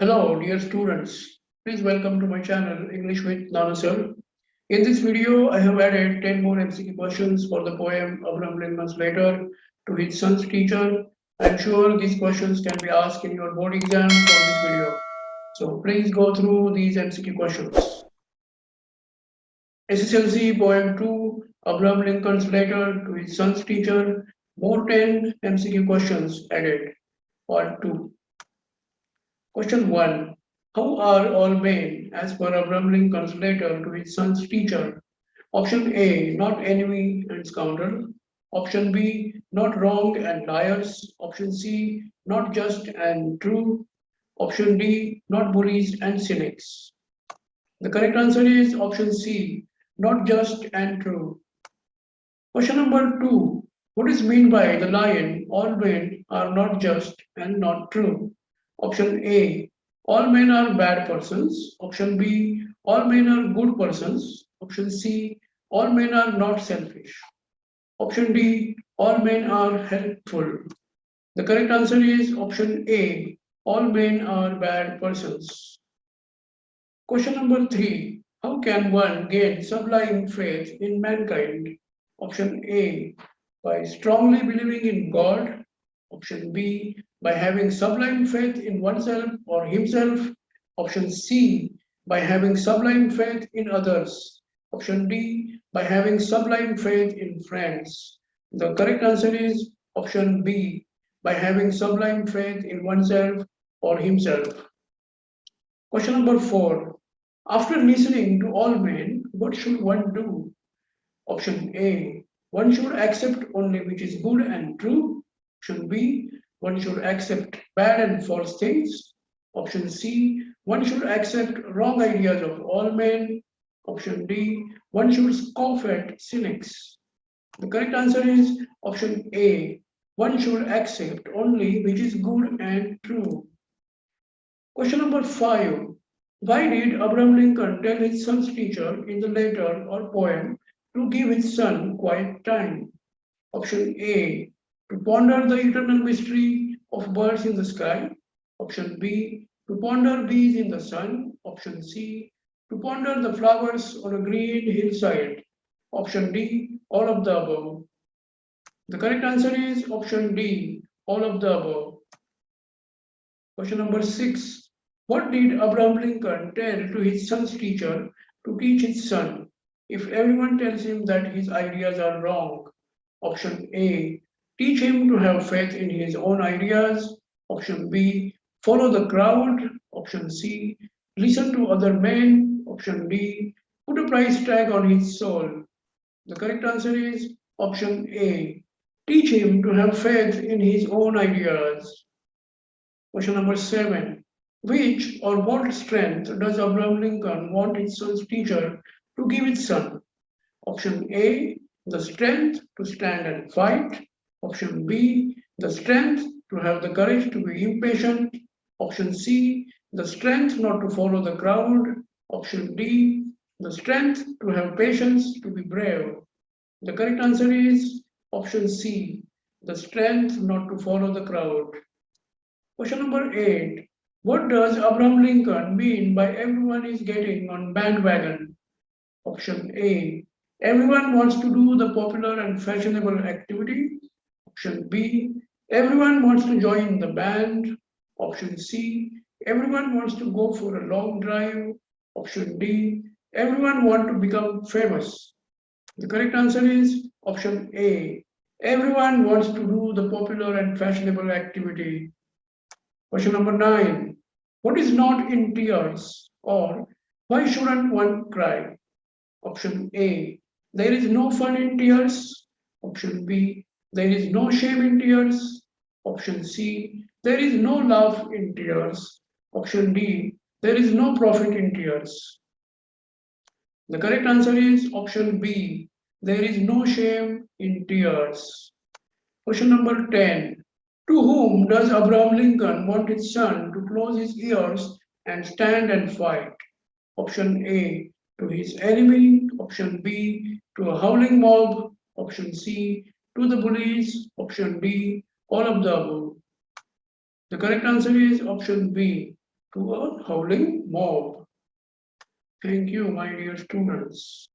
Hello, dear students. Please welcome to my channel, English with Nana Sir. In this video, I have added 10 more MCQ questions for the poem Abraham Lincoln's letter to his son's teacher. I'm sure these questions can be asked in your board exam from this video. So please go through these MCQ questions. SSLC Poem 2, Abraham Lincoln's letter to his son's teacher. More 10 MCQ questions added. Part 2. Question 1. How are all men as per Abraham Lincoln's letter to his son's teacher? Option A. Not enemy and scoundrel. Option B. Not wrong and liars. Option C. Not just and true. Option D. Not bullies and cynics. The correct answer is option C. Not just and true. Question number 2. What is meant by the line all men are not just and not true? Option A. All men are bad persons. Option B. All men are good persons. Option C. All men are not selfish. Option D. All men are helpful. The correct answer is option A. All men are bad persons. Question number 3. How can one gain sublime faith in mankind? Option A. By strongly believing in God. Option B. By having sublime faith in oneself or himself. Option C. By having sublime faith in others. Option D. By having sublime faith in friends. The correct answer is option B. By having sublime faith in oneself or himself. Question number 4. After listening to all men, what should one do? Option A. One should accept only which is good and true. Option B. One should accept bad and false things. Option C. One should accept wrong ideas of all men. Option D. One should scoff at cynics. The correct answer is option A. One should accept only which is good and true. Question number 5. Why did Abraham Lincoln tell his son's teacher in the letter or poem to give his son quiet time? Option A. To ponder the eternal mystery of birds in the sky. Option B. To ponder bees in the sun. Option C. To ponder the flowers on a green hillside. Option D. All of the above. The correct answer is option D. All of the above. Question number 6. What did Abraham Lincoln tell to his son's teacher to teach his son if everyone tells him that his ideas are wrong? Option A. Teach him to have faith in his own ideas. Option B. Follow the crowd. Option C. Listen to other men. Option D. Put a price tag on his soul. The correct answer is option A. Teach him to have faith in his own ideas. Question number 7. Which or what strength does Abraham Lincoln want his son's teacher to give his son? Option A. The strength to stand and fight. Option B. The strength to have the courage to be impatient. Option C. The strength not to follow the crowd. Option D. The strength to have patience to be brave. The correct answer is option C. The strength not to follow the crowd. Question number 8. What does Abraham Lincoln mean by everyone is getting on bandwagon? Option A. Everyone wants to do the popular and fashionable activity. Option B. Everyone wants to join the band. Option C. Everyone wants to go for a long drive. Option D. Everyone wants to become famous. The correct answer is option A. Everyone wants to do the popular and fashionable activity. Question number 9. What is not in tears? Or why shouldn't one cry? Option A. There is no fun in tears. Option B. There is no shame in tears. Option C. There is no love in tears. Option D. There is no profit in tears. The correct answer is option B. There is no shame in tears. Question number 10. To whom does Abraham Lincoln want his son to close his ears and stand and fight? Option A. To his enemy. Option B. To a howling mob. Option C. To the bullies. Option D. All of the above. The correct answer is option B. to a howling mob. Thank you, my dear students.